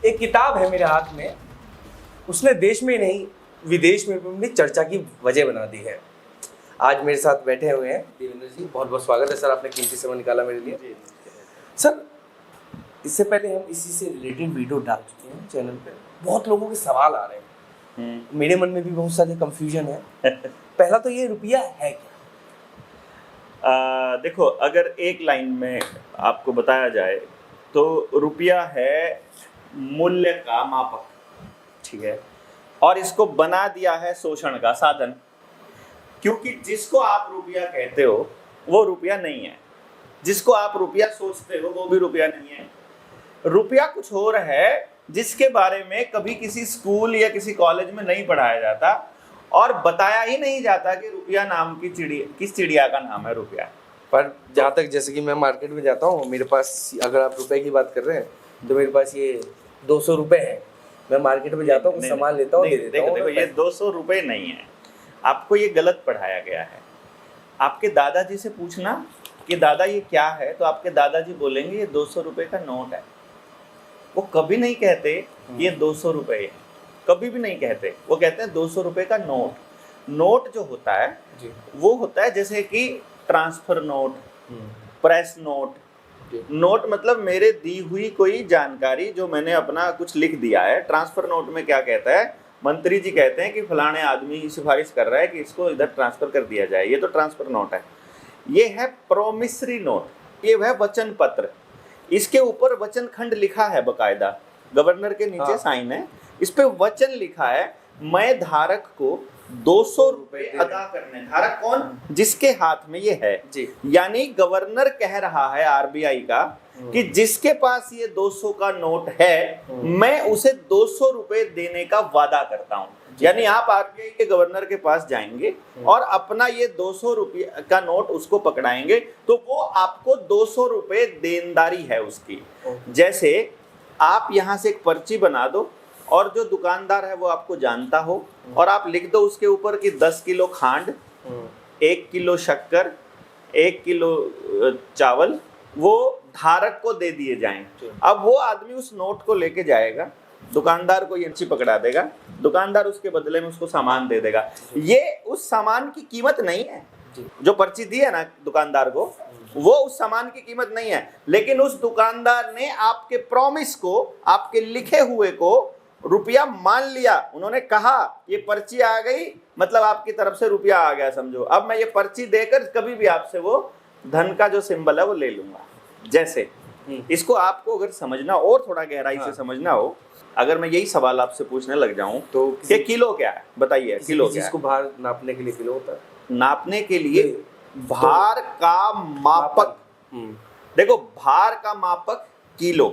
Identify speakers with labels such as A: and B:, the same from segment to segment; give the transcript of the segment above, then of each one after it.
A: एक किताब है मेरे हाथ में, उसने देश में नहीं विदेश में भी अपनी चर्चा की वजह बना दी है। आज मेरे साथ बैठे हुए हैं देवेंद्र जी, बहुत बहुत स्वागत है सर, आपने कीमती समय निकाला मेरे लिए। सर, इससे पहले हम इसी से रिलेटेड वीडियो डाल चुके हैं चैनल पे, बहुत लोगों के सवाल आ रहे हैं, मेरे मन में भी बहुत सारे कंफ्यूजन है। पहला तो ये रुपया है क्या?
B: देखो, अगर एक लाइन में आपको बताया जाए तो रुपया है मूल्य का मापक, ठीक है, और इसको बना दिया है शोषण का साधन, क्योंकि जिसको आप रुपया कहते हो वो रुपया नहीं है, जिसको आप रुपया सोचते हो वो भी रुपया नहीं है। रुपया कुछ और है जिसके बारे में कभी किसी स्कूल या किसी कॉलेज में नहीं पढ़ाया जाता और बताया ही नहीं जाता कि रुपया नाम की चिड़िया, किस चिड़िया का नाम है रुपया।
A: पर जहाँ तक, जैसे कि मैं मार्केट में जाता हूँ, मेरे पास, अगर आप रुपए की बात कर रहे हैं तो मेरे पास ये 200 रुपए है, मैं मार्केट में जाता हूँ, कुछ सामान लेता हूँ,
B: देखो ये 200 रुपए नहीं है, आपको ये गलत पढ़ाया गया है। आपके दादाजी से पूछना कि दादा ये क्या है, तो आपके दादाजी बोलेंगे ये 200 रुपए का नोट है। वो कभी नहीं कहते ये 200 रुपए है, कभी भी नहीं कहते, वो कहते हैं 200 रुपए का नोट। नोट जो होता है वो होता है जैसे कि transfer note, press note. Note मतलब मेरे दी हुई कोई जानकारी जो मैंने अपना कुछ लिख दिया है। ट्रांसफर नोट में क्या कहता है, मंत्री जी कहते हैं कि फलाने आदमी की सिफारिश कर रहा है कि इसको इधर ट्रांसफर कर दिया जाए, ये तो ट्रांसफर नोट है। ये है प्रोमिसरी नोट, ये है वचन पत्र, इसके ऊपर वचन खंड लिखा है बकायदा, गवर्नर के नीचे साइन है, इस पे वचन लिखा है, मैं धारक को 200 रुपए अदा करने। धारक कौन? जिसके हाथ में ये है जी। यानी गवर्नर कह रहा है आरबीआई का कि जिसके पास ये 200 का नोट है मैं उसे 200 रुपए देने का वादा करता हूं। यानी आप आरबीआई के गवर्नर के पास जाएंगे और अपना ये 200 रुपये का नोट उसको पकड़ाएंगे तो वो आपको 200 रुपए देनदारी है उसकी। जैसे आप यहाँ से एक पर्ची बना दो और जो दुकानदार है वो आपको जानता हो और आप लिख दो उसके ऊपर कि 10 किलो खांड, 1 किलो शक्कर, 1 किलो चावल वो धारक को दे दिए जाएं। अब वो आदमी उस नोट को लेके जाएगा, दुकानदार को ये पर्ची पकड़ा देगा, दुकानदार उसके बदले में उसको सामान दे देगा। ये उस सामान की कीमत नहीं है, जो पर्ची दी है ना दुकानदार को, वो उस सामान की कीमत नहीं है, लेकिन उस दुकानदार ने आपके प्रॉमिस को, आपके लिखे हुए को रुपया मान लिया। उन्होंने कहा ये पर्ची आ गई, मतलब आपकी तरफ से रुपया आ गया समझो, अब मैं ये पर्ची देकर कभी भी आपसे वो धन का जो सिंबल है वो ले लूंगा। जैसे इसको आपको अगर समझना और थोड़ा गहराई से समझना हो, अगर मैं यही सवाल आपसे पूछने लग जाऊं तो ये किलो क्या है बताइए, किलो क्या है?
A: इसको भार नापने के लिए किलो होता है,
B: नापने के लिए भार का मापक। देखो, भार का मापक किलो,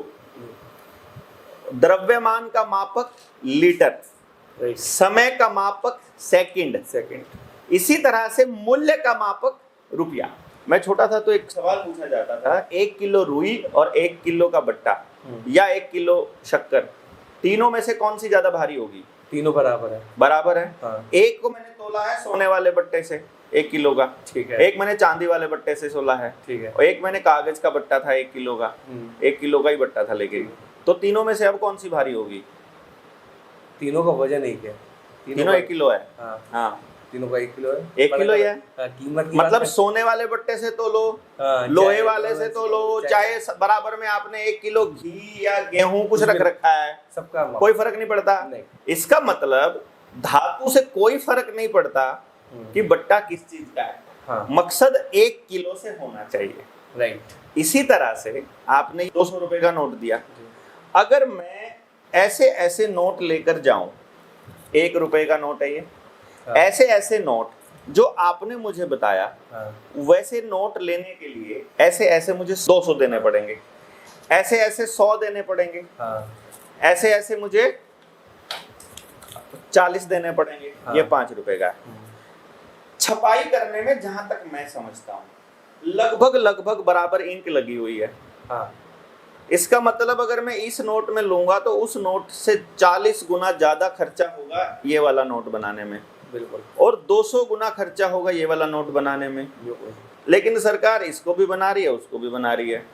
B: द्रव्यमान का मापक लीटर, समय का मापक सेकंड, इसी तरह से मूल्य का मापक रुपया। मैं छोटा था तो एक सवाल पूछा जाता था, 1 किलो रुई और 1 किलो का बट्टा या 1 किलो शक्कर, तीनों में से कौन सी ज्यादा भारी होगी?
A: तीनों बराबर है।
B: बराबर है।
A: हाँ।
B: एक को मैंने तोला है सोने वाले बट्टे से 1 किलो का, ठीक है, एक मैंने चांदी वाले बट्टे से तोला है, ठीक है, और एक मैंने कागज का बट्टा था 1 किलो का, 1 किलो का ही बट्टा था, लेकिन तो तीनों में से अब कौन सी भारी होगी?
A: तीनों का वजन एक है,
B: तीनों 1 किलो है।
A: हाँ, तीनों का 1 किलो है,
B: 1 किलो ही है।
A: कीमत
B: मतलब सोने वाले बट्टे से तो लो, लोहे वाले से तो लो, चाहे बराबर में आपने 1 किलो घी या गेहूं कुछ रख रखा है, सबका कोई फर्क नहीं पड़ता। इसका मतलब धातु से कोई फर्क नहीं पड़ता कि बट्टा किस चीज का है। हाँ। मकसद 1 किलो से होना चाहिए। राइट। इसी तरह से आपने 200 रुपए का नोट दिया, अगर मैं ऐसे ऐसे नोट लेकर जाऊं, 1 रुपए का नोट है ये, ऐसे ऐसे नोट जो आपने मुझे बताया, वैसे नोट लेने के लिए ऐसे ऐसे मुझे 200 देने पड़ेंगे, ऐसे ऐसे 100 देने पड़ेंगे, ऐसे ऐसे मुझे 40 देने पड़ेंगे, ये 5 रुपए का है। छपाई करने में जहां तक मैं समझता हूं लगभग बराबर इंक लगी हुई है। इसका मतलब अगर मैं इस नोट में लूंगा तो उस नोट से 40 गुना ज्यादा खर्चा होगा ये वाला नोट बनाने में, बिल्कुल, और 200 गुना खर्चा होगा ये वाला नोट बनाने में। लेकिन सरकार इसको भी बना रही है, उसको भी बना रही है।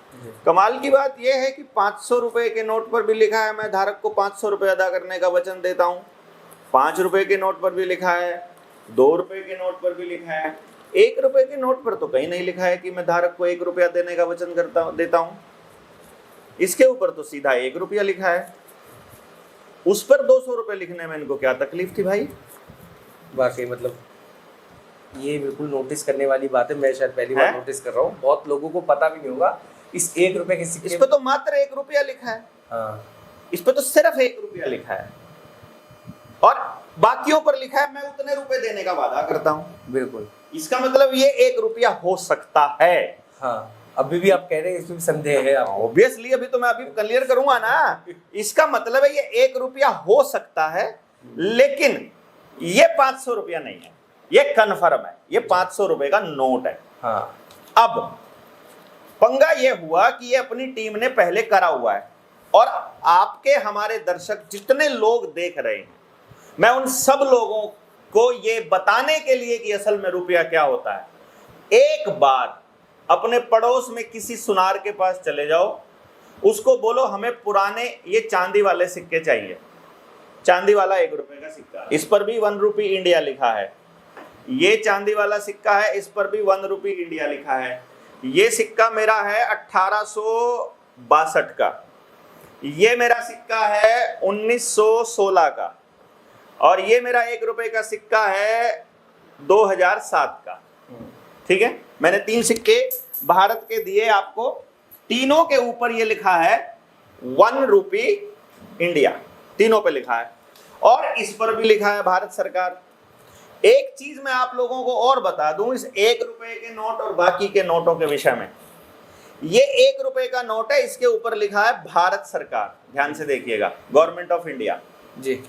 B: कमाल की बात यह है कि 500 रुपए के नोट पर भी लिखा है मैं धारक को 500 रुपए अदा करने का वचन देता हूँ। 5 रुपए के नोट पर भी लिखा है, 2 रुपए के नोट पर भी लिखा है, 1 रुपए के नोट पर तो कहीं नहीं लिखा है कि मैं धारक को 1 रुपया देने का वचन देता हूँ। इसके ऊपर तो सीधा 1 रुपया लिखा है, उस पर 200 रुपए लिखने में इनको क्या तकलीफ थी भाई?
A: वाकई मतलब ये बिल्कुल नोटिस करने वाली बात है। मैं शायद पहली बार नोटिस कर रहा हूँ, बहुत लोगों को पता भी नहीं होगा इस 1 रुपए के सिक्के।
B: इस पे तो मात्र 1 रुपया लिखा है।
A: हाँ,
B: इस पे तो सिर्फ 1 रुपया लिखा है और बाकियों पर लिखा है मैं उतने रुपए देने का वादा करता हूँ।
A: बिल्कुल।
B: इसका मतलब ये 1 रुपया हो सकता है।
A: हाँ, अभी भी आप कह रहे हैं इसमें संदेह है आपको?
B: ऑब्वियसली अभी तो मैं अभी क्लियर करूंगा ना। इसका मतलब है ये 1 रुपया हो सकता है, लेकिन ये 500 रुपया नहीं है, ये कन्फर्म है, ये 500 रुपए का नोट है।
A: हाँ।
B: अब पंगा ये हुआ कि ये अपनी टीम ने पहले करा हुआ है और आपके हमारे दर्शक जितने लोग देख रहे हैं, मैं उन सब लोगों को ये बताने के लिए कि असल में रुपया क्या होता है, एक बार अपने पड़ोस में किसी सुनार के पास चले जाओ, उसको बोलो हमें पुराने ये चांदी वाले सिक्के चाहिए। चांदी वाला 1 रुपए का सिक्का, इस पर भी 1 रुपी इंडिया लिखा है। ये चांदी वाला सिक्का है, इस पर भी 1 रुपी इंडिया लिखा है। ये सिक्का मेरा है 1862 का, ये मेरा सिक्का है 1916 का, और ये मेरा 1 रुपए का सिक्का है 2007 का। ठीक है, मैंने 3 सिक्के भारत के दिए आपको, तीनों के ऊपर ये लिखा है 1 रुपी इंडिया, तीनों पे लिखा है, और इस पर भी लिखा है भारत सरकार। एक चीज मैं आप लोगों को और बता दूं इस 1 रुपए के नोट और बाकी के नोटों के विषय में। ये 1 रुपए का नोट है, इसके ऊपर लिखा है भारत सरकार, ध्यान से देखिएगा, गवर्नमेंट ऑफ इंडिया
A: जी।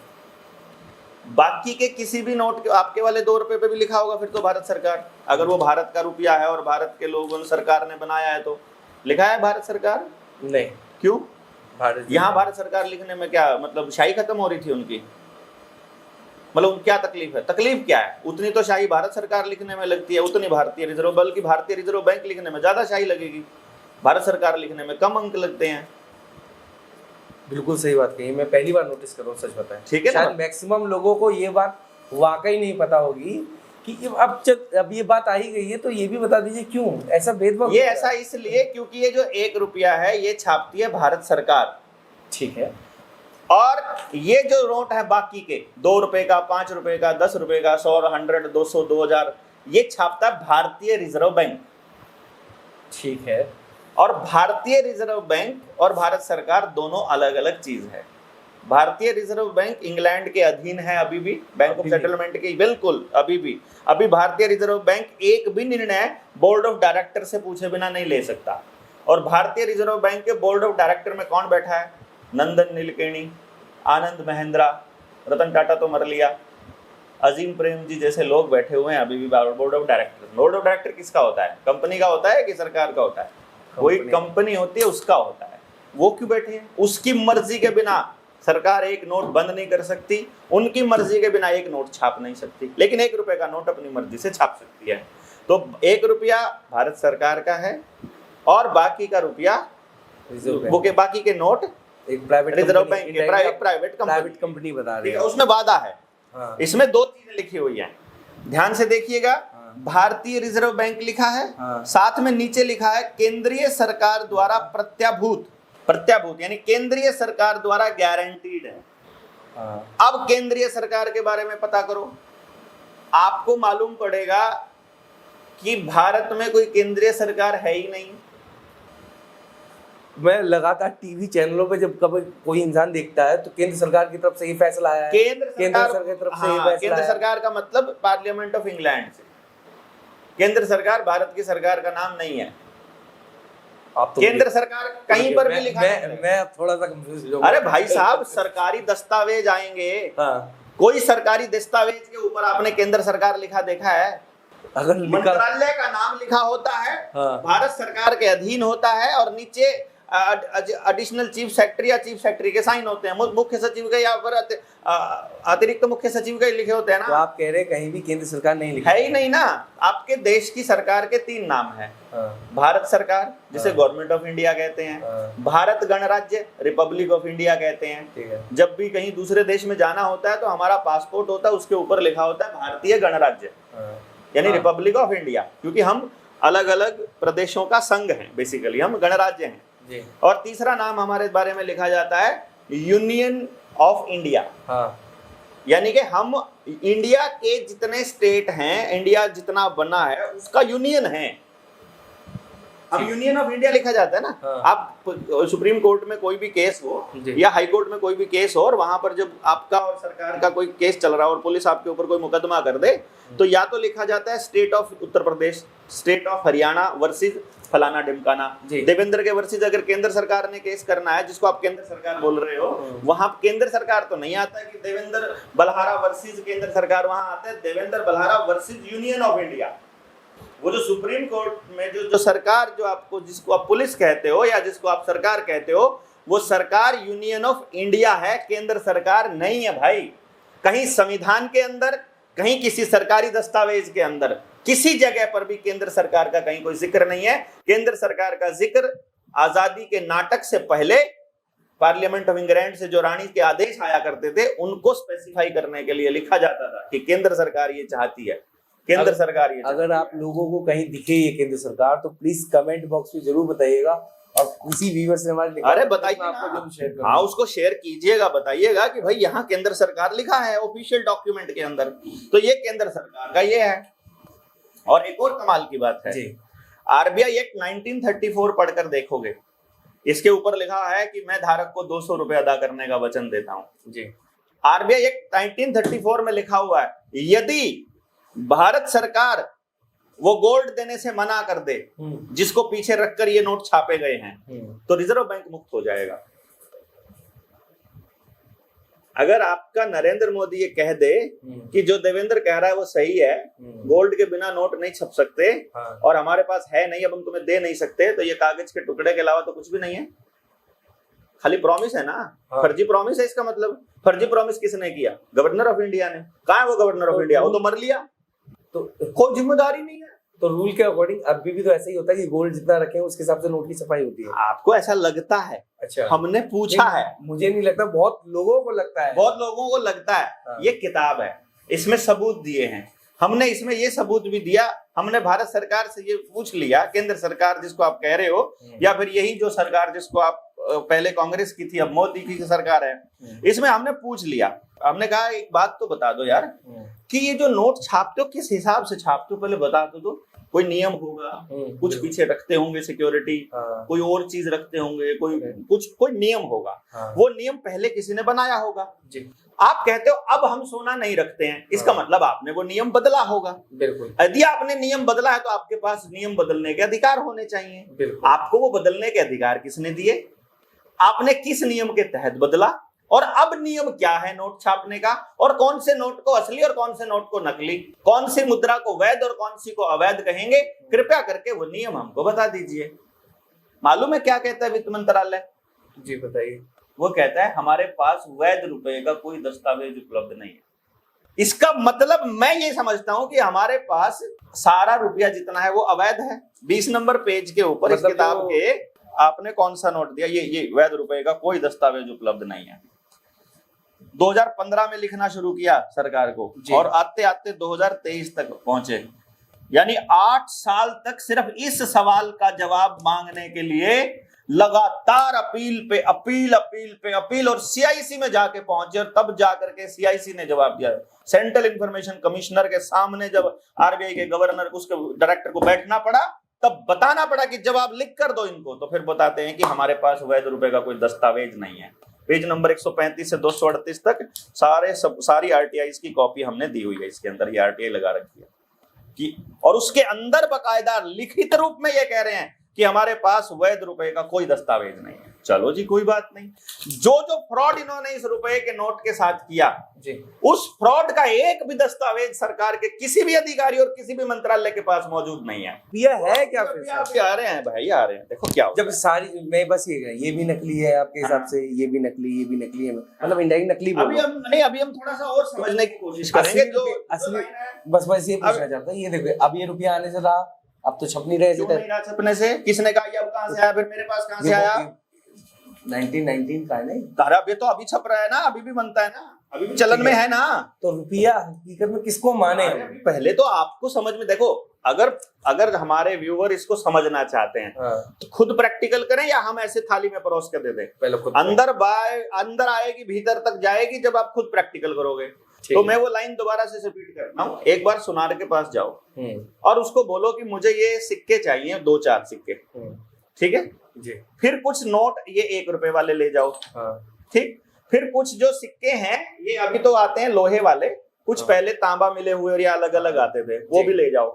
B: बाकी के किसी भी नोट, आपके वाले 2 रुपए पे भी लिखा होगा फिर तो भारत सरकार। अगर वो भारत का रुपया है और भारत के लोगों सरकार ने बनाया है तो लिखा है भारत सरकार?
A: नहीं।
B: क्यों?
A: भारत,
B: यहाँ भारत सरकार लिखने में क्या मतलब शाही खत्म हो रही थी उनकी? मतलब क्या तकलीफ है? तकलीफ क्या है? उतनी तो शाही भारत सरकार लिखने में लगती है, उतनी भारतीय रिजर्व, बल्कि भारतीय रिजर्व बैंक लिखने में ज्यादा शाही लगेगी, भारत सरकार लिखने में कम अंक लगते हैं।
A: बिल्कुल सही बात कही, मैं पहली बार नोटिस कर रहा हूँ, सच बताएं।
B: ठीक है,
A: शायद मैक्सिमम लोगों को ये बात वाकई नहीं पता होगी कि अब ये बात आ ही गई है तो ये भी बता दीजिए क्यों ऐसा भेदभाव?
B: ये ऐसा इसलिए क्योंकि ये जो 1 रुपया है ये छापती है भारत सरकार।
A: ठीक है।
B: और ये जो नोट है बाकी के 2 रुपए का, 5 रुपए का, 10 रुपए का, 100, 100, 200, 2000, ये छापता है भारतीय रिजर्व बैंक।
A: ठीक है।
B: और भारतीय रिजर्व बैंक और भारत सरकार दोनों अलग अलग चीज है। भारतीय रिजर्व बैंक इंग्लैंड के अधीन है अभी भी, बैंक ऑफ सेटलमेंट के, बिल्कुल अभी भी। अभी भारतीय रिजर्व बैंक एक भी निर्णय बोर्ड ऑफ डायरेक्टर से पूछे बिना नहीं ले सकता। और भारतीय रिजर्व बैंक के बोर्ड ऑफ डायरेक्टर में कौन बैठा है? नंदन नीलकेणी, आनंद महिंद्रा, रतन टाटा तो मर लिया, अजीम प्रेम जी जैसे लोग बैठे हुए हैं अभी भी board of director. Board of director किसका होता है? कंपनी का होता है कि सरकार का होता है? कोई कंपनी होती है उसका होता है। वो क्यों बैठे हैं? उसकी मर्जी के बिना सरकार एक नोट बंद नहीं कर सकती, उनकी मर्जी के बिना एक नोट छाप नहीं सकती, लेकिन 1 रुपए का नोट अपनी मर्जी से छाप सकती है। तो 1 रुपया भारत सरकार का है और बाकी का रुपया वो के बाकी के नोट
A: एक प्राइवेट
B: रिजर्व बैंक के, प्राइवेट कंपनी
A: बता रही
B: है, उसमें वादा है।
A: हाँ।
B: इसमें 2 चीजें लिखी हुई हैं, ध्यान से देखिएगा। भारतीय रिजर्व बैंक लिखा है, साथ में नीचे लिखा है केंद्रीय सरकार द्वारा प्रत्याभूत यानी केंद्रीय सरकार द्वारा गारंटीड है। अब केंद्रीय सरकार के बारे में पता करो, आपको मालूम पड़ेगा कि भारत में कोई केंद्रीय सरकार है ही नहीं।
A: मैं लगातार टीवी चैनलों पे जब कभी कोई इंसान देखता है तो केंद्र सरकार की तरफ से ये फैसला आया है, केंद्र सरकार की तरफ से ये फैसला,
B: केंद्र सरकार का मतलब पार्लियामेंट ऑफ इंग्लैंड से। केंद्र सरकार भारत की सरकार का नाम नहीं है।
A: आप तो
B: केंद्र सरकार कहीं पर भी लिखा है।
A: मैं थोड़ा सा कंफ्यूज हूं।
B: अरे भाई साहब, सरकारी दस्तावेज आएंगे, कोई सरकारी दस्तावेज के ऊपर आपने केंद्र सरकार लिखा देखा है? अगर मंत्रालय का नाम लिखा होता है, भारत सरकार के अधीन होता है, और नीचे एडिशनल चीफ सेक्रेटरी या चीफ सेक्रेटरी के साइन होते हैं, मुख्य सचिव के या फिर अतिरिक्त मुख्य सचिव के लिखे होते हैं
A: तो
B: ना।
A: आप कह रहे हैं कहीं भी केंद्र सरकार नहीं लिखी
B: है ही नहीं ना। आपके देश की सरकार के 3 नाम है। भारत सरकार जिसे गवर्नमेंट ऑफ इंडिया कहते हैं, भारत गणराज्य रिपब्लिक ऑफ इंडिया कहते हैं।
A: ठीक है।
B: जब भी कहीं दूसरे देश में जाना होता है तो हमारा पासपोर्ट होता है, उसके ऊपर लिखा होता है भारतीय गणराज्य यानी रिपब्लिक ऑफ इंडिया, क्योंकि हम अलग अलग प्रदेशों का संघ हैं, बेसिकली हम गणराज्य हैं
A: जी।
B: और तीसरा नाम हमारे बारे में लिखा जाता है यूनियन ऑफ इंडिया। यानी कि हम इंडिया के जितने स्टेट हैं, इंडिया जितना बना है उसका यूनियन है। अब यूनियन ऑफ इंडिया लिखा जाता है ना। आप सुप्रीम कोर्ट में कोई भी केस हो या हाई कोर्ट में कोई भी केस हो और वहां पर जब आपका और सरकार का कोई केस चल रहा हो और पुलिस आपके ऊपर कोई मुकदमा कर दे तो या तो लिखा जाता है state of Uttar Pradesh, state of Haryana versus फलाना ढिमकाना। देवेंद्र के वर्सेस अगर केंद्र सरकार ने केस करना है, जिसको आप केंद्र सरकार बोल रहे हो, वहां केंद्र सरकार तो नहीं आता है कि देवेंद्र बलहारा वर्सेस केंद्र सरकार, वहां आता है Devendra Balhara versus union of India. वो जो सुप्रीम कोर्ट में जो सरकार जो आपको जिसको आप पुलिस कहते हो या जिसको आप सरकार कहते हो, वो सरकार यूनियन ऑफ इंडिया है, केंद्र सरकार नहीं है भाई। कहीं संविधान के अंदर, कहीं किसी सरकारी दस्तावेज के अंदर, किसी जगह पर भी केंद्र सरकार का कहीं कोई जिक्र नहीं है। केंद्र सरकार का जिक्र आजादी के नाटक से पहले पार्लियामेंट ऑफ इंग्लैंड से जो रानी के आदेश आया करते थे उनको स्पेसिफाई करने के लिए लिखा जाता था कि केंद्र सरकार ये चाहती है, केंद्र सरकार ये।
A: अगर आप लोगों को कहीं दिखे ये केंद्र सरकार तो प्लीज कमेंट बॉक्स में जरूर बताइएगा और किसी व्यूअर से हमारे
B: अरे बताइए ना, हाँ उसको शेयर कीजिएगा, बताइएगा कि भाई यहाँ केंद्र सरकार लिखा है ऑफिशियल डॉक्यूमेंट के अंदर, तो ये केंद्र सरकार का ये है। और एक और कमाल की बात है, आरबीआई एक्ट 1934 पढ़कर देखोगे, इसके ऊपर लिखा है कि मैं धारक को 200 रुपए अदा करने का वचन देता हूं जी। आरबीआई एक्ट 1934 में लिखा हुआ है यदि भारत सरकार वो गोल्ड देने से मना कर दे जिसको पीछे रखकर ये नोट छापे गए हैं तो रिजर्व बैंक मुक्त हो जाएगा। अगर आपका नरेंद्र मोदी ये कह दे कि जो देवेंद्र कह रहा है वो सही है, गोल्ड के बिना नोट नहीं छप सकते और हमारे पास है नहीं, अब हम तुम्हें दे नहीं सकते, तो ये कागज के टुकड़े के अलावा तो कुछ भी नहीं है, खाली प्रॉमिस है ना। फर्जी प्रॉमिस है इसका मतलब। फर्जी प्रॉमिस किसने किया? गवर्नर ऑफ इंडिया ने। कहा है वो गवर्नर ऑफ इंडिया? वो तो मर लिया, तो कोई जिम्मेदारी नहीं है।
A: तो रूल के अकॉर्डिंग अभी भी तो ऐसा ही होता है कि गोल्ड जितना रखे उसके हिसाब से नोट की सफाई होती है।
B: आपको ऐसा लगता है?
A: अच्छा,
B: हमने पूछा है,
A: मुझे नहीं लगता, बहुत लोगों को लगता है।
B: बहुत लोगों को लगता है। ये किताब है, इसमें सबूत दिए हैं हमने, इसमें ये सबूत भी दिया हमने। भारत सरकार से ये पूछ लिया, केंद्र सरकार जिसको आप कह रहे हो या फिर यही जो सरकार जिसको आप पहले कांग्रेस की थी अब मोदी की सरकार है, इसमें हमने पूछ लिया। हमने कहा एक बात तो बता दो यार कि ये जो नोट छापते हो किस हिसाब से छापते हो, पहले बता दो। कोई नियम होगा, कुछ पीछे रखते होंगे सिक्योरिटी, कोई और चीज रखते होंगे, कोई नियम होगा, वो नियम पहले किसी ने बनाया होगा। आप कहते हो अब हम सोना नहीं रखते हैं, इसका मतलब आपने वो नियम बदला होगा।
A: बिल्कुल।
B: यदि आपने नियम बदला है तो आपके पास नियम बदलने के अधिकार होने चाहिए। आपको वो बदलने के अधिकार किसने दिए? आपने किस नियम के तहत बदला? और अब नियम क्या है नोट छापने का, और कौन से नोट को असली और कौन से नोट को नकली, कौन सी मुद्रा को वैध और कौन सी को अवैध कहेंगे, कृपया करके वो नियम हमको बता दीजिए। मालूम है क्या कहता है वित्त मंत्रालय?
A: जी बताइए।
B: वो कहता है हमारे पास वैध रुपए का कोई दस्तावेज उपलब्ध नहीं है। इसका मतलब मैं ये समझता हूं कि हमारे पास सारा रुपया जितना है वो अवैध है। 20 नंबर पेज के ऊपर इस किताब के आपने कौन सा नोट दिया? ये वैध रुपए का कोई दस्तावेज उपलब्ध नहीं है। 2015 में लिखना शुरू किया सरकार को और आते आते 2023 तक पहुंचे, यानी 8 साल तक सिर्फ इस सवाल का जवाब मांगने के लिए लगातार अपील और सीआईसी में जाके पहुंचे, और तब जाकर के सीआईसी ने जवाब दिया। सेंट्रल इंफॉर्मेशन कमिश्नर के सामने जब आरबीआई के गवर्नर उसके डायरेक्टर को बैठना पड़ा, तब बताना पड़ा कि जवाब लिख कर दो इनको, तो फिर बताते हैं कि हमारे पास वैध रुपए का कोई दस्तावेज नहीं है। पेज नंबर 135 से 238 तक सारी आरटीआई की कॉपी हमने दी हुई है, इसके अंदर ये आरटीआई लगा रखी है कि, और उसके अंदर बकायदा लिखित रूप में ये कह रहे हैं कि हमारे पास वैध रुपए का कोई दस्तावेज नहीं है। चलो जी कोई बात नहीं, जो जो फ्रॉड इन्होंने इस रुपए के नोट के साथ किया
A: जी,
B: उस फ्रॉड का एक भी दस्तावेज सरकार के किसी भी अधिकारी और किसी भी मंत्रालय के पास मौजूद नहीं है।
A: रुपया है क्या फिर
B: रुपया
A: से?
B: भी आ रहे हैं भाई, आ रहे हैं, देखो क्या होता
A: जब सारी मैं बस ये भी नकली है आपके हिसाब से, ये भी नकली, ये भी नकली है, मतलब इंडायरेक्ट नकली
B: है।
A: बोलो।
B: अभी हम थोड़ा सा और समझने की कोशिश करेंगे।
A: असली बस ये पूछना चाहता हूँ, ये देखो अब ये रुपया आने से रहा, अब तो छप नहीं रहे
B: क्यों नहीं रहा छपने से? किसने कहा ये अब कहां से आया, फिर मेरे पास कहां से आया?
A: 1919 का है नहीं?
B: तारा तो अभी छप रहा है ना, अभी भी बनता है ना, अभी भी चलन में है ना।
A: तो रुपया हकीकत में किसको माने?
B: अभी पहले तो आपको समझ में, देखो अगर हमारे व्यूअर इसको समझना चाहते हैं तो खुद प्रैक्टिकल करें या हम ऐसे थाली में परोस कर दे दें?
A: पहले खुद
B: अंदर आएगी, भीतर तक जाएगी जब आप खुद प्रैक्टिकल करोगे। तो मैं वो लाइन दोबारा से रिपीट करता हूँ। एक बार सुनार के पास जाओ और उसको बोलो कि मुझे ये सिक्के चाहिए, 2-4 सिक्के, ठीक है
A: जी।
B: फिर कुछ नोट ये 1 रुपए वाले ले जाओ, ठीक। फिर कुछ जो सिक्के हैं ये अभी तो आते हैं लोहे वाले, कुछ पहले तांबा मिले हुए और ये अलग अलग आते थे, वो भी ले जाओ।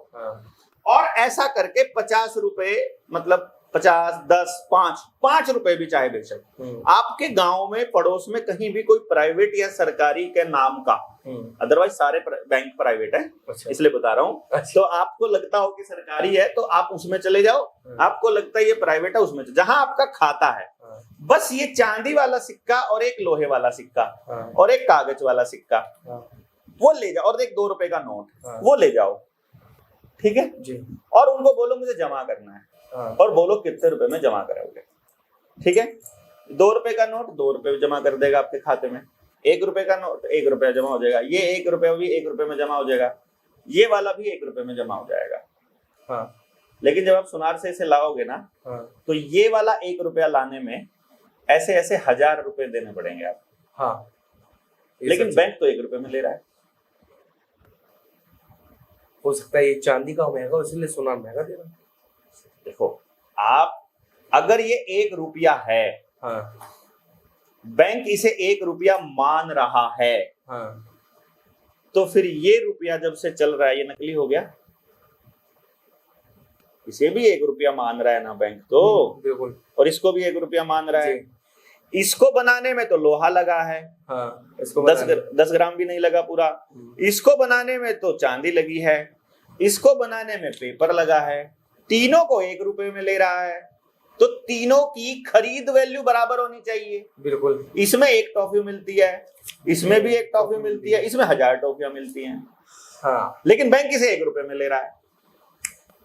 B: और ऐसा करके 50 रुपए, मतलब 50, 10, 5 रुपए भी चाहे बेशक, आपके गांव में पड़ोस में कहीं भी कोई प्राइवेट या सरकारी के नाम का, अदरवाइज सारे बैंक प्राइवेट है, इसलिए बता रहा हूँ। तो आपको लगता हो कि सरकारी है तो आप उसमें चले जाओ, आपको लगता है ये प्राइवेट है उसमें, जहां आपका खाता है बस ये चांदी वाला सिक्का और एक लोहे वाला सिक्का और एक कागज वाला सिक्का वो ले जाओ, और एक 2 रुपए का नोट वो ले जाओ, ठीक है जी। और उनको बोलो मुझे जमा करना है, और बोलो कितने रुपए में जमा करोगे, ठीक है। 2 रुपए का नोट 2 रुपए जमा कर देगा आपके खाते में, 1 रुपए का नोट 1 रुपया जमा हो जाएगा, ये 1 रुपया भी 1 रुपए में जमा हो जाएगा, ये वाला भी 1 रुपए में जमा हो जाएगा। लेकिन जब आप सुनार से इसे लाओगे ना तो ये वाला 1 रुपया लाने में ऐसे 1000 रुपए देने पड़ेंगे आप। लेकिन बैंक तो 1 रुपए में ले रहा है।
A: हो सकता है ये चांदी का महंगा, इसलिए सोना महंगा दे रहा है।
B: देखो आप, अगर ये 1 रुपया है, बैंक इसे 1 रुपया मान रहा है, तो फिर ये रुपया जब से चल रहा है ये नकली हो गया। इसे भी 1 रुपया मान रहा है ना बैंक तो,
A: बिल्कुल,
B: और इसको भी 1 रुपया मान रहा है। इसको बनाने में तो लोहा लगा है,
A: इसको
B: 10 ग्राम भी नहीं लगा पूरा। इसको बनाने में तो चांदी लगी है, इसको बनाने में पेपर लगा है, तीनों को 1 रुपए में ले रहा है, तो तीनों की खरीद वैल्यू बराबर होनी चाहिए।
A: बिल्कुल,
B: इसमें 1 टॉफी मिलती है, इसमें भी 1 टॉफी मिलती है, इसमें 1000 टॉफियां मिलती हैं। लेकिन बैंक इसे 1 रुपए में ले रहा है।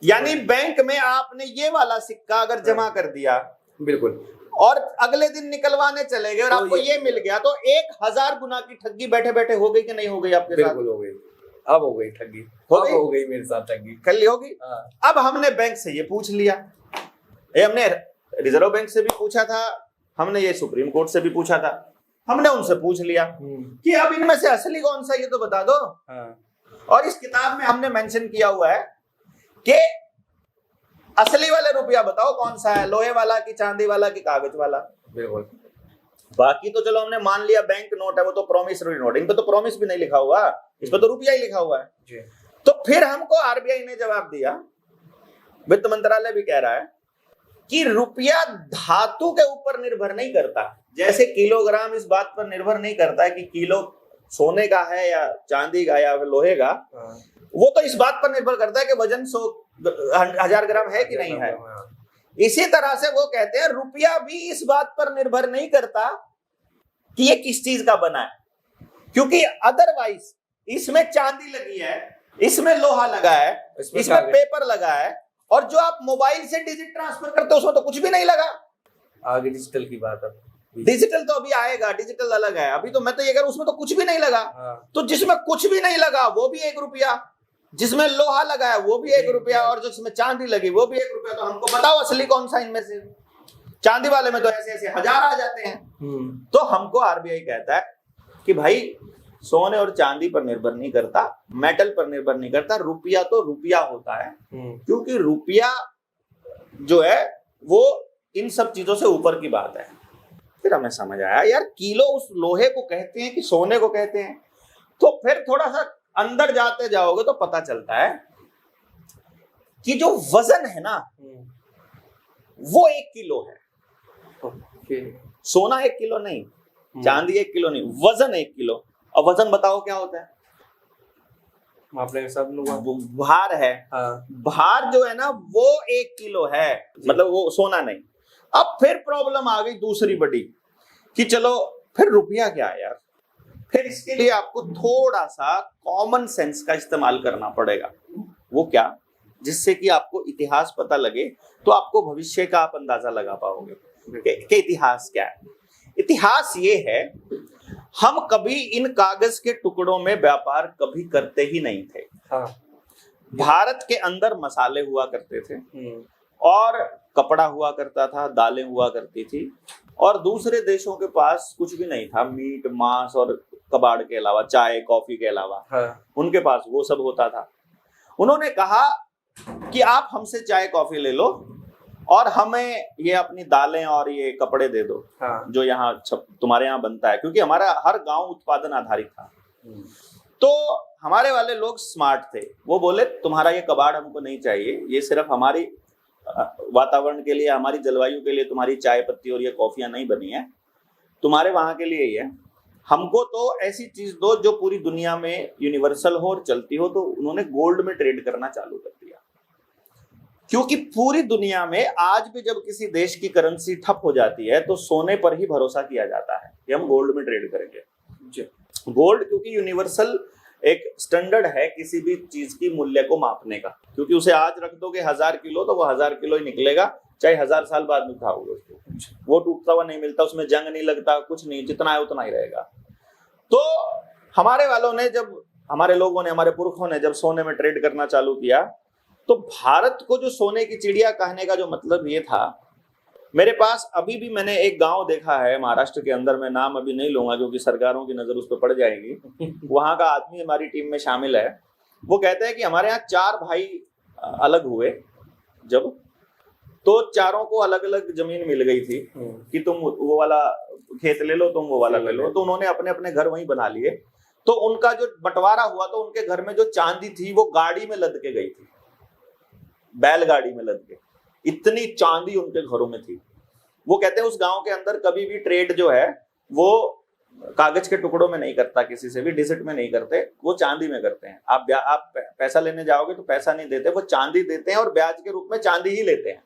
B: यानी बैंक में आपने ये वाला सिक्का अगर जमा कर दिया,
A: बिल्कुल,
B: और अगले दिन निकलवाने चले गए और आपको ये मिल गया, तो 1000 गुना की ठगी बैठे बैठे हो गई कि नहीं हो गई आपके साथ?
A: बिल्कुल हो गई, अब हो गई ठगी, हो गई मेरे साथ ठगी,
B: कल होगी। अब हमने बैंक से ये पूछ लिया, हमने रिजर्व बैंक से भी पूछा था, हमने ये सुप्रीम कोर्ट से भी पूछा था, हमने उनसे पूछ लिया कि अब इनमें से असली कौन सा ये तो बता दो। और इस किताब में हमने मेंशन किया हुआ है कि असली वाले रुपया बताओ कौन सा है, लोहे वाला की चांदी वाला की कागज वाला। बिल्कुल, बाकी तो चलो हमने मान लिया बैंक नोट है, वो तो प्रॉमिसरी नोट, इन पे तो प्रॉमिस भी नहीं लिखा हुआ, इस पे तो रुपया ही लिखा हुआ है जी। तो फिर हमको आरबीआई ने जवाब दिया, वित्त मंत्रालय भी कह रहा है कि रुपया धातु के ऊपर निर्भर नहीं करता, जैसे किलोग्राम इस बात पर निर्भर नहीं करता है कि किलो सोने का है या चांदी का या लोहे का, वो तो इस बात पर निर्भर करता है कि वजन 1000 ग्राम है कि नहीं है। इसी तरह से वो कहते हैं रुपया भी इस बात पर निर्भर नहीं करता कि ये किस चीज का बना है, क्योंकि अदरवाइज इसमें चांदी लगी है, इसमें लोहा लगा है, इसमें पेपर लगा है, और जो आप मोबाइल से डिजिट ट्रांसफर करते हो उसमें तो कुछ भी नहीं लगा।
A: आगे डिजिटल की बात है,
B: डिजिटल तो अभी आएगा, डिजिटल अलग है, अभी तो मैं तो ये कह रहा हूं उसमें तो कुछ भी नहीं लगा। तो जिसमें कुछ भी नहीं लगा वो भी 1 रुपया, जिसमें लोहा लगा है वो भी 1 रुपया, और जिसमें चांदी लगी वो भी 1 रुपया। तो हमको बताओ असली कौन सा इनमें से? चांदी वाले में तो ऐसे ऐसे 1000 आ जाते हैं। तो हमको आरबीआई कहता है कि भाई सोने और चांदी पर निर्भर नहीं करता, मेटल पर निर्भर नहीं करता, रुपया तो रुपया होता है, क्योंकि रुपया जो है वो इन सब चीजों से ऊपर की बात है। फिर हमें समझ आया यार, किलो उस लोहे को कहते हैं कि सोने को कहते हैं। तो फिर थोड़ा सा अंदर जाते जाओगे तो पता चलता है कि जो वजन है ना वो 1 किलो है। सोना 1 किलो नहीं, चांदी 1 किलो नहीं, वजन 1 किलो। और वजन बताओ क्या होता है?
A: मापने का सब लोग
B: वो भार है। भार जो है ना वो 1 किलो है, मतलब वो सोना नहीं। अब फिर प्रॉब्लम आ गई दूसरी बड़ी कि चलो फिर रुपया क्या है यार। फिर इसके लिए आपको थोड़ा सा कॉमन सेंस का इस्तेमाल करना पड़ेगा। वो क्या? जिससे कि आपको इतिहास पता लगे, तो आपको भविष्य का आप अंदाजा लगा पाओगे कि इतिहास क्या है। इतिहास ये है, हम कभी इन कागज के टुकड़ों में व्यापार कभी करते ही नहीं थे। भारत के अंदर मसाले हुआ करते थे और कपड़ा हुआ करता था, दालें हुआ करती थी, और दूसरे देशों के पास कुछ भी नहीं था, मीट मांस और कबाड़ के अलावा, चाय कॉफी के अलावा। उनके पास वो सब होता था। उन्होंने कहा कि आप हमसे चाय कॉफी ले लो और हमें ये अपनी दालें और ये कपड़े दे दो जो यहाँ तुम्हारे यहाँ बनता है, क्योंकि हमारा हर गांव उत्पादन आधारित था। तो हमारे वाले लोग स्मार्ट थे, वो बोले तुम्हारा ये कबाड़ हमको नहीं चाहिए, ये सिर्फ हमारी वातावरण के लिए, हमारी जलवायु के लिए तुम्हारी चाय पत्ती और ये कॉफियां नहीं बनी है, तुम्हारे वहां के लिए ही है। हमको तो ऐसी चीज दो जो पूरी दुनिया में यूनिवर्सल हो और चलती हो। तो उन्होंने गोल्ड में ट्रेड करना चालू कर दिया, क्योंकि पूरी दुनिया में आज भी जब किसी देश की करेंसी ठप हो जाती है तो सोने पर ही भरोसा किया जाता है कि हम गोल्ड में ट्रेड करेंगे। गोल्ड क्योंकि यूनिवर्सल एक स्टैंडर्ड है किसी भी चीज की मूल्य को मापने का, क्योंकि उसे आज रख दोगे 1000 किलो तो वो 1000 किलो ही निकलेगा, चाहे 1000 साल बाद में उठाओगे उसको, वो टूटता हुआ नहीं मिलता, उसमें जंग नहीं लगता, कुछ नहीं, जितना है उतना ही रहेगा। तो हमारे वालों ने जब, हमारे लोगों ने, हमारे पुरखों ने जब सोने में ट्रेड करना चालू किया, तो भारत को जो सोने की चिड़िया कहने का जो मतलब ये था, मेरे पास अभी भी मैंने एक गांव देखा है महाराष्ट्र के अंदर, मैं नाम अभी नहीं लूंगा क्योंकि सरकारों की नजर उस पर पड़ जाएगी। वहां का आदमी हमारी टीम में शामिल है, वो कहते हैं कि हमारे यहाँ 4 भाई अलग हुए जब, तो चारों को अलग अलग जमीन मिल गई थी कि तुम वो वाला खेत ले लो, तुम वो वाला ले लो, तो उन्होंने अपने अपने घर वहीं बना लिए। तो उनका जो बंटवारा हुआ तो उनके घर में जो चांदी थी वो गाड़ी में लद के गई थी, बैलगाड़ी में लद के, इतनी चांदी उनके घरों में थी। वो कहते हैं उस गांव के अंदर कभी भी ट्रेड जो है वो कागज के टुकड़ों में नहीं करता, किसी से भी डिजिट में नहीं करते, वो चांदी में करते हैं। आप पैसा लेने जाओगे तो पैसा नहीं देते, वो चांदी देते हैं और ब्याज के रूप में चांदी ही लेते हैं,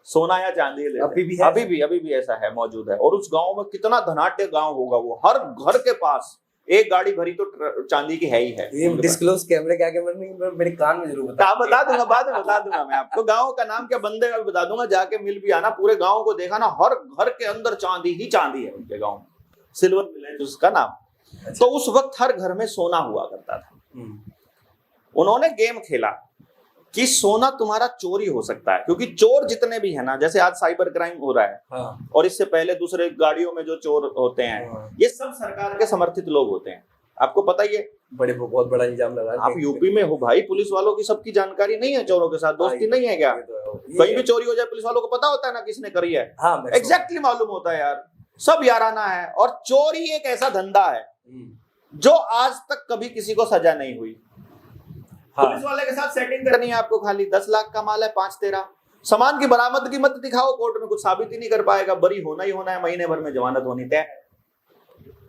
B: सोना या चांदी लेते हैं। अभी भी ऐसा है, मौजूद है। और उस गांव में कितना धनाढ्य गांव होगा वो, हर घर के पास एक गाड़ी भरी तो चांदी की है ही है।
A: ये डिस्क्लोज कैमरे के आगे मेरे कान में जरूर
B: बता दूंगा, बाद में बता दूंगा मैं आपको। गांव का नाम क्या, बंदे का भी बता दूंगा, जाके मिल भी आना, पूरे गांव को देखा ना, हर घर के अंदर चांदी ही चांदी है उनके गांव में, सिल्वर मिल है उसका नाम। तो उस वक्त हर घर में सोना हुआ करता था। उन्होंने गेम खेला कि सोना तुम्हारा चोरी हो सकता है, क्योंकि चोर जितने भी है ना, जैसे आज साइबर क्राइम हो रहा है और इससे पहले दूसरे गाड़ियों में जो चोर होते हैं, ये सब सरकार के समर्थित लोग होते हैं। आपको पता ही है,
A: बहुत बड़ा इल्जाम लगा।
B: आप यूपी में हो भाई, पुलिस वालों की सबकी जानकारी नहीं है, चोरों के साथ दोस्ती नहीं है क्या? कहीं भी चोरी हो जाए पुलिस वालों को पता होता है ना किसने करी है, एग्जैक्टली मालूम होता है यार, सब याराना है। और चोरी एक ऐसा धंधा है जो आज तक कभी किसी को सजा नहीं हुई। पुलिस वाले के साथ सेटिंग करनी है आपको, खाली 10 लाख का माल है, 5-13 सामान की बरामदगी मत दिखाओ, कोर्ट में कुछ साबित ही नहीं कर पाएगा, बरी होना ही होना है, महीने भर में जमानत होनी तय।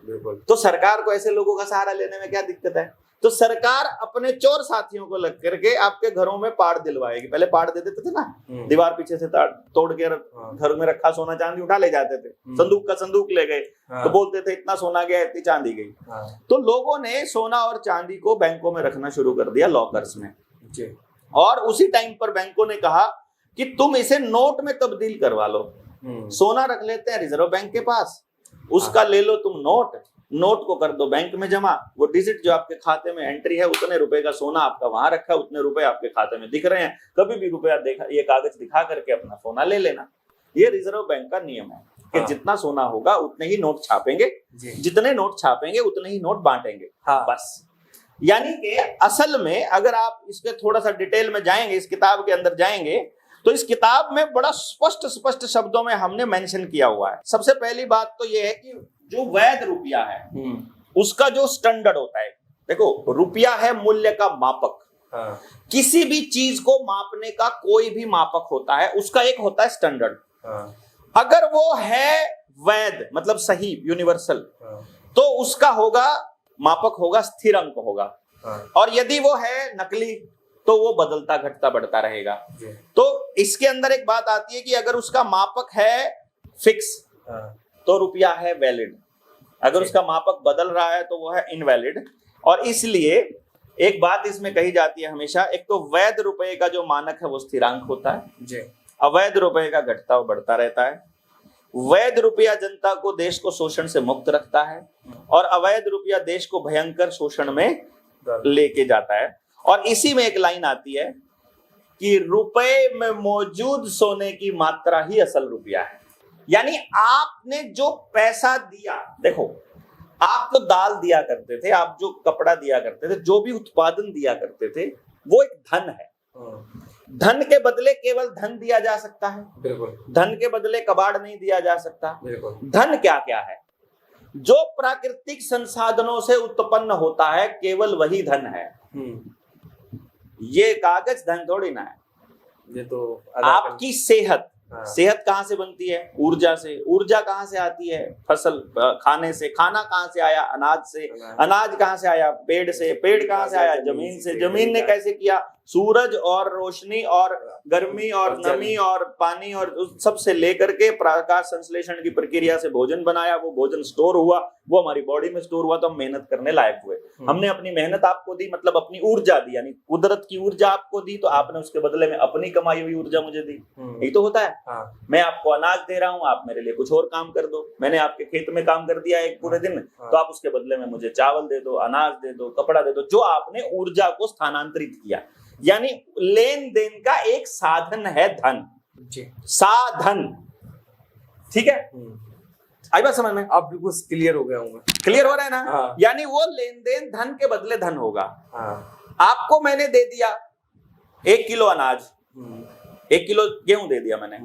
B: बिल्कुल। तो सरकार को ऐसे लोगों का सहारा लेने में क्या दिक्कत है? तो सरकार अपने चोर साथियों को लग करके आपके घरों में पाड़ दिलवाएगी। पहले पाड़ दे देते थे ना, दीवार पीछे से तोड़ के घर में रखा सोना चांदी उठा ले जाते थे, संदूक का संदूक ले गए, तो बोलते थे इतना सोना गया, इतनी चांदी गई। तो लोगों ने सोना और चांदी को बैंकों में रखना शुरू कर दिया, लॉकर्स में। और उसी टाइम पर बैंकों ने कहा कि तुम इसे नोट में तब्दील करवा लो, सोना रख लेते हैं रिजर्व बैंक के पास, उसका ले लो तुम नोट को कर दो बैंक में जमा, वो डिजिट जो आपके खाते में एंट्री है, उतने रुपए का सोना आपका वहां रखा है, उतने रुपए आपके खाते में दिख रहे हैं, कभी भी रुपया देखा, ये कागज दिखा करके अपना सोना ले लेना। ये रिजर्व बैंक का नियम है कि जितना सोना होगा उतने ही नोट छापेंगे, जितने नोट छापेंगे उतने ही नोट बांटेंगे, बस। यानी कि असल में अगर आप इसके थोड़ा सा डिटेल में जाएंगे, इस किताब के अंदर जाएंगे, तो इस किताब में बड़ा स्पष्ट शब्दों में हमने मेंशन किया हुआ है। सबसे पहली बात तो यह है कि जो वैध रुपया है उसका जो स्टैंडर्ड होता है, देखो रुपया है मूल्य का मापक, किसी भी चीज को मापने का कोई भी मापक होता है, उसका एक होता है स्टैंडर्ड। अगर वो है वैध मतलब सही यूनिवर्सल,
A: हाँ,
B: तो उसका होगा मापक होगा स्थिर अंक होगा।
A: हाँ,
B: और यदि वो है नकली तो वो बदलता घटता बढ़ता रहेगा।
A: जी,
B: तो इसके अंदर एक बात आती है कि अगर उसका मापक है फिक्स
A: हाँ,
B: तो रुपया है वैलिड, अगर
A: जी।
B: उसका मापक बदल रहा है तो वो है इनवैलिड। और इसलिए एक बात इसमें कही जाती है हमेशा, एक तो वैध रुपए का जो मानक है वो स्थिरांक होता है,
A: जी,
B: अवैध रुपए का घटता और बढ़ता रहता है। वैध रुपया जनता को देश को शोषण से मुक्त रखता है और अवैध रुपया देश को भयंकर शोषण में लेके जाता है। और इसी में एक लाइन आती है कि रुपए में मौजूद सोने की मात्रा ही असल रुपया है। यानी आपने जो पैसा दिया, देखो आप तो दाल दिया करते थे, आप जो कपड़ा दिया करते थे, जो भी उत्पादन दिया करते थे, वो एक धन है।
A: हाँ,
B: धन के बदले केवल धन दिया जा सकता है,
A: बिल्कुल,
B: धन के बदले कबाड़ नहीं दिया जा सकता।
A: बिल्कुल,
B: धन क्या क्या है? जो प्राकृतिक संसाधनों से उत्पन्न होता है केवल वही धन है। ये कागज धन थोड़ी ना है।
A: ये तो
B: आपकी सेहत,
A: हाँ,
B: सेहत कहां से बनती है? ऊर्जा से। ऊर्जा कहां से आती है? फसल खाने से। खाना कहां से आया? अनाज से। अनाज कहां से आया? पेड़ से। पेड़ कहां से आया? जमीन से। जमीन ने कैसे किया? सूरज और रोशनी और गर्मी और नमी और पानी और उस सब से लेकर के प्रकाश संश्लेषण की प्रक्रिया से भोजन बनाया, वो भोजन स्टोर हुआ, वो हमारी बॉडी में स्टोर हुआ, तो हम मेहनत करने लायक हुए। हमने अपनी मेहनत आपको दी, मतलब अपनी ऊर्जा दी, यानी कुदरत की ऊर्जा आपको दी, तो आपने उसके बदले में अपनी कमाई हुई ऊर्जा मुझे दी। यही तो होता है।
A: हाँ,
B: मैं आपको अनाज दे रहा हूं, आप मेरे लिए कुछ और काम कर दो। मैंने आपके खेत में काम कर दिया एक पूरे दिन, तो आप उसके बदले में मुझे चावल दे दो, अनाज दे दो, कपड़ा दे दो, जो आपने ऊर्जा को स्थानांतरित किया। यानी लेन देन का एक साधन है धन।
A: जी,
B: साधन, ठीक है? आई बात समझ में?
A: अब बिल्कुल क्लियर हो गया हूँ।
B: क्लियर हो रहा है ना?
A: हाँ।
B: यानी वो लेन देन धन के बदले धन होगा।
A: हाँ,
B: आपको मैंने दे दिया 1 किलो अनाज, 1 किलो गेहूं दे दिया मैंने,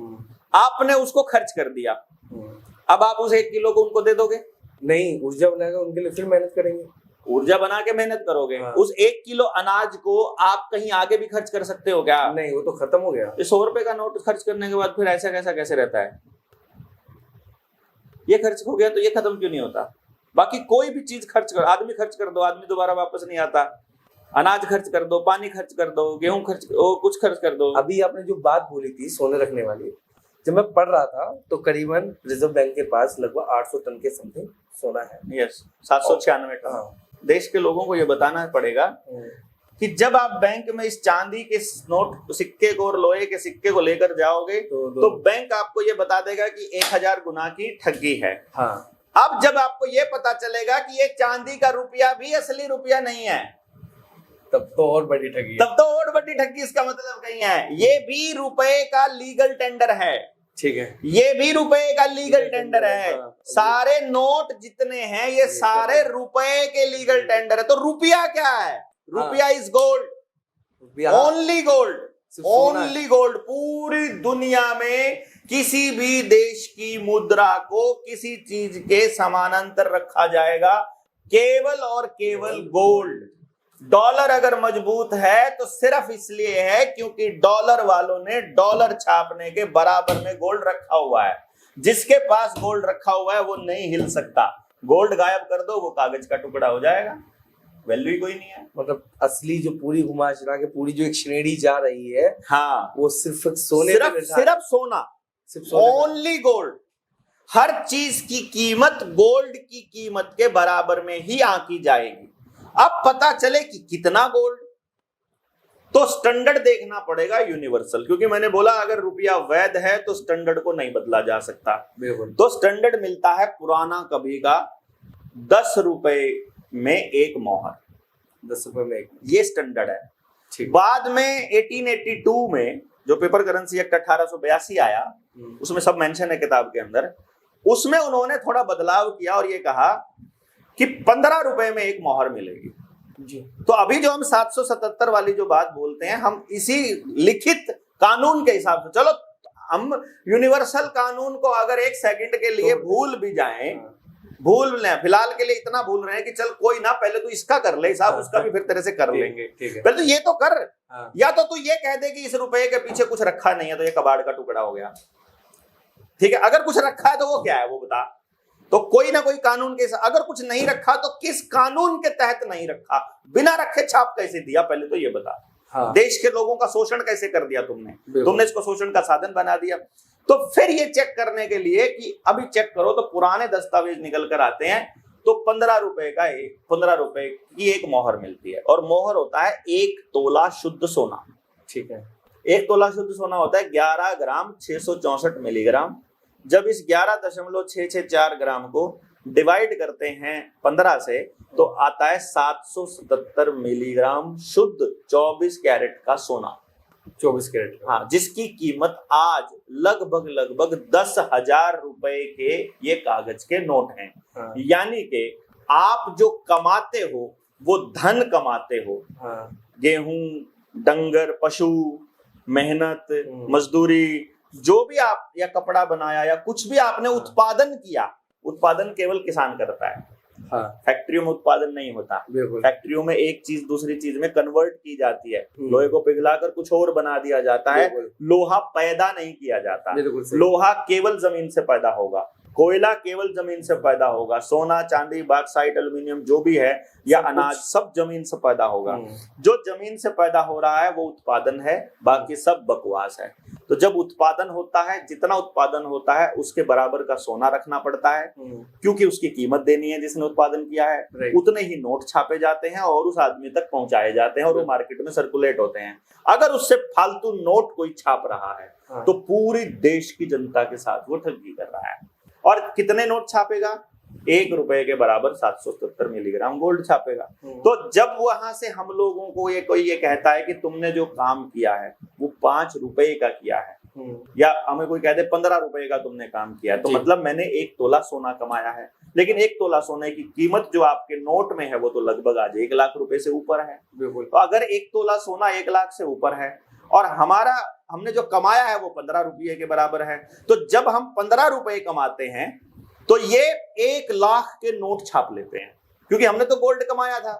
B: आपने उसको खर्च कर दिया, अब आप उस 1 किलो को उनको दे दोगे?
A: नहीं, ऊर्जा बनाएगा उनके लिए, फिर मेहनत करेंगे।
B: ऊर्जा बना के मेहनत करोगे।
A: हाँ।
B: उस 1 किलो अनाज को आप कहीं आगे भी खर्च कर सकते हो क्या?
A: नहीं, वो तो खत्म हो गया।
B: ये 100 रुपए का नोट खर्च करने के बाद फिर ऐसा कैसा कैसे रहता है? ये खर्च हो गया तो ये खत्म क्यों नहीं होता? बाकी कोई भी चीज खर्च कर, आदमी खर्च कर दो, आदमी दोबारा वापस नहीं आता। अनाज खर्च कर दो, पानी खर्च कर दो, गेहूं खर्च, कुछ खर्च कर दो।
A: अभी आपने जो बात बोली थी सोने रखने वाली, जब मैं पढ़ रहा था तो करीबन रिजर्व बैंक के पास लगभग 800 टन के समथिंग सोना है।
B: Yes, 796 ton.
A: हाँ।
B: देश के लोगों को ये बताना पड़ेगा कि जब आप बैंक में इस चांदी के नोट, सिक्के को और लोहे के सिक्के को लेकर जाओगे तो बैंक आपको ये बता देगा कि 1000 गुना की ठगी है।
A: हाँ।
B: अब जब आपको ये पता चलेगा कि ये चांदी का रुपया भी असली रुपया नहीं है,
A: तब तो और बड़ी ठगी है।
B: तब तो और बड़ी ठगी। इसका मतलब कहीं है, ये भी रुपए का लीगल टेंडर है।
A: ठीक है,
B: ये भी रुपए का लीगल टेंडर है। सारे नोट जितने हैं ये सारे रुपए के लीगल टेंडर है। तो रुपया क्या है? रुपया is gold, only gold, only gold. पूरी दुनिया में किसी भी देश की मुद्रा को किसी चीज के समानांतर रखा जाएगा, केवल और केवल गोल्ड। डॉलर अगर मजबूत है तो सिर्फ इसलिए है क्योंकि डॉलर वालों ने डॉलर छापने के बराबर में गोल्ड रखा हुआ है। जिसके पास गोल्ड रखा हुआ है वो नहीं हिल सकता। गोल्ड गायब कर दो, वो कागज का टुकड़ा हो जाएगा, वैल्यू ही कोई नहीं है।
A: मतलब असली जो पूरी घुमा चला के पूरी जो एक श्रेणी जा रही है,
B: हाँ,
A: वो सिर्फ सोने,
B: सिर्फ सोना, ओनली गोल्ड। हर चीज की कीमत गोल्ड की कीमत के बराबर में ही आंकी जाएगी। अब पता चले कि कितना गोल्ड, तो स्टैंडर्ड देखना पड़ेगा यूनिवर्सल, क्योंकि मैंने बोला अगर रुपया वैध है तो स्टैंडर्ड को नहीं बदला जा सकता। तो स्टैंडर्ड मिलता है पुराना कभी का 10 रुपए में एक मोहर,
A: 10 रुपए में एक,
B: ये स्टैंडर्ड है। बाद में 1882 में जो पेपर करेंसी एक्ट 1882 आया, उसमें सब मेंशन है किताब के अंदर, उसमें उन्होंने थोड़ा बदलाव किया और ये कहा कि 15 रुपए में एक मोहर मिलेगी
A: जी।
B: तो अभी जो हम 777 वाली जो बात बोलते हैं, हम इसी लिखित कानून के हिसाब से, चलो हम यूनिवर्सल कानून को अगर एक सेकंड के लिए भूल भी जाएं, भूल लें, फिलहाल के लिए इतना भूल रहे हैं कि चल कोई ना, पहले तो इसका कर ले हिसाब, उसका भी फिर तेरे से कर लेंगे, पहले तो ये तो कर। या तो तू ये कह दे कि इस रुपए के पीछे कुछ रखा नहीं है तो ये कबाड़ का टुकड़ा हो गया, ठीक है, अगर कुछ रखा है तो वो क्या है वो बता। तो कोई ना कोई कानून के साथ, अगर कुछ नहीं रखा तो किस कानून के तहत नहीं रखा, बिना रखे छाप कैसे दिया, पहले तो ये बता।
A: हाँ।
B: देश के लोगों का शोषण कैसे कर दिया तुमने इसको शोषण का साधन बना दिया। तो फिर ये चेक करने के लिए कि अभी चेक करो तो पुराने दस्तावेज निकल कर आते हैं, तो 15 रुपए की एक मोहर मिलती है, और मोहर होता है 1 तोला शुद्ध सोना।
A: ठीक है,
B: 1 तोला शुद्ध सोना होता है 11 ग्राम 664 मिलीग्राम। जब इस 11.664 ग्राम को डिवाइड करते हैं 15 से, तो आता है 777 मिलीग्राम शुद्ध 24 कैरेट का सोना।
A: 24 कैरेट।
B: हाँ, जिसकी कीमत आज लगभग 10,000 रुपए के ये कागज के नोट हैं।
A: हाँ।
B: यानी कि आप जो कमाते हो वो धन कमाते हो।
A: हाँ।
B: गेहूं, डंगर, पशु, मेहनत, मजदूरी, जो भी आप, या कपड़ा बनाया, या कुछ भी आपने उत्पादन किया, उत्पादन केवल किसान करता है।
A: हाँ।
B: फैक्ट्रियों में उत्पादन नहीं होता। फैक्ट्रियों में एक चीज दूसरी चीज में कन्वर्ट की जाती है। लोहे को पिघलाकर कुछ और बना दिया जाता है। लोहा पैदा नहीं किया जाता। लोहा केवल जमीन से पैदा होगा, कोयला केवल जमीन से पैदा होगा, सोना, चांदी, बॉक्साइट, एल्युमिनियम जो भी है, या अनाज, सब जमीन से पैदा होगा। जो जमीन से पैदा हो रहा है वो उत्पादन है, बाकी सब बकवास है। तो जब उत्पादन होता है, जितना उत्पादन होता है उसके बराबर का सोना रखना पड़ता है, क्योंकि उसकी कीमत देनी है जिसने उत्पादन किया है। उतने ही नोट छापे जाते हैं और उस आदमी तक पहुंचाए जाते हैं, और वो मार्केट में सर्कुलेट होते हैं। अगर उससे फालतू नोट कोई छाप रहा है तो पूरी देश की जनता के साथ वो ठगी कर रहा है। और कितने नोट छापेगा? 1 रुपए के बराबर 777 मिलीग्राम गोल्ड छापेगा। तो जब वहां से हम लोगों को कोई ये कहता है कि तुमने जो काम किया है वो 5 रुपए का किया है, या हमें कोई कहते 15 रुपए का तुमने काम किया है, तो मतलब मैंने 1 तोला सोना कमाया है। लेकिन 1 तोला सोने की कीमत जो आपके नोट में है वो तो लगभग आज 1 लाख रुपए से ऊपर है। तो अगर 1 तोला सोना 1 लाख से ऊपर है और हमने जो कमाया है वो 15 रुपये के बराबर है, तो जब हम 15 रुपए कमाते हैं तो ये 1 लाख के नोट छाप लेते हैं, क्योंकि हमने तो गोल्ड कमाया था।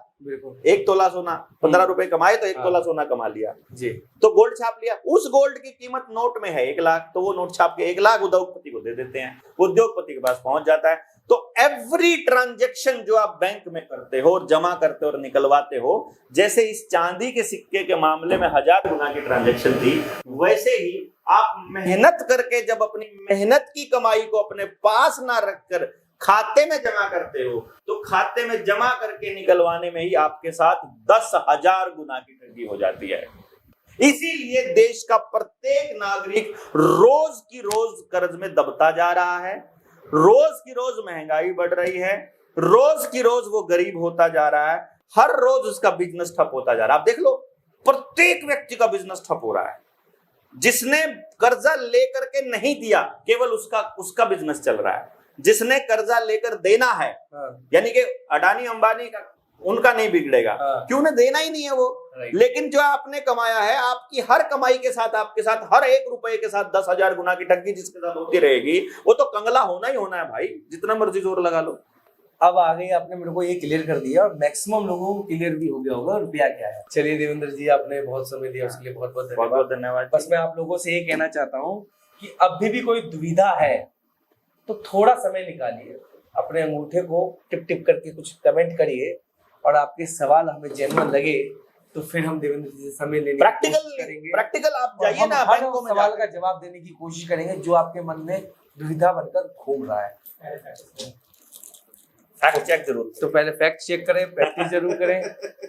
B: 1 तोला सोना, 15 रुपए कमाए तो 1 तोला सोना कमा लिया जी, तो गोल्ड छाप लिया। उस गोल्ड की कीमत नोट में है 1 लाख, तो वो नोट छाप के 1 लाख उद्योगपति को दे देते हैं, उद्योगपति के पास पहुंच जाता है। तो एवरी ट्रांजैक्शन जो आप बैंक में करते हो और जमा करते हो और निकलवाते हो, जैसे इस चांदी के सिक्के के मामले में 1000 गुना की ट्रांजैक्शन थी, वैसे ही आप मेहनत करके जब अपनी मेहनत की कमाई को अपने पास ना रखकर खाते में जमा करते हो, तो खाते में जमा करके निकलवाने में ही आपके साथ 10,000 गुना की ठगी हो जाती है। इसीलिए देश का प्रत्येक नागरिक रोज की रोज कर्ज में दबता जा रहा है, रोज की रोज महंगाई बढ़ रही है, रोज की रोज वो गरीब होता जा रहा है, हर रोज उसका बिजनेस ठप होता जा रहा है। आप देख लो, प्रत्येक व्यक्ति का बिजनेस ठप हो रहा है। जिसने कर्जा लेकर के नहीं दिया, केवल उसका बिजनेस चल रहा है। जिसने कर्जा लेकर देना है, यानी कि अडानी अंबानी का, उनका नहीं बिगड़ेगा, क्यों उन्हें देना ही नहीं है वो। लेकिन जो आपने कमाया है, आपकी हर कमाई के साथ, आपके साथ हर 1 रुपए के साथ 10,000 गुना की ठगी जिसके साथ होती रहेगी, वो तो कंगला होना ही होना है भाई, जितना मर्जी जोर लगा लो।
A: अब आगे आपने मेरे को ये क्लियर कर दिया और मैक्सिमम लोगों को क्लियर भी हो गया होगा रुपया क्या है। चलिए देवेंद्र जी, आपने बहुत समय दिया, उसके लिए बहुत बहुत धन्यवाद। बस मैं आप लोगों से ये कहना चाहता हूँ कि अभी भी कोई दुविधा है तो थोड़ा समय निकालिए, अपने अंगूठे को टिप टिप करके कुछ कमेंट करिए, और आपके सवाल हमें जेन्युइन लगे तो फिर हम देवेंद्र जी से समय लेने की कोशिश करेंगे। प्रैक्टिकल आप जाइए ना, बैंकों में सवाल का जवाब देने की कोशिश करेंगे जो आपके मन में दुविधा बनकर घूम रहा है।
B: फैक्ट चेक जरूर,
A: तो पहले फैक्ट चेक करें, प्रैक्टिस जरूर करें।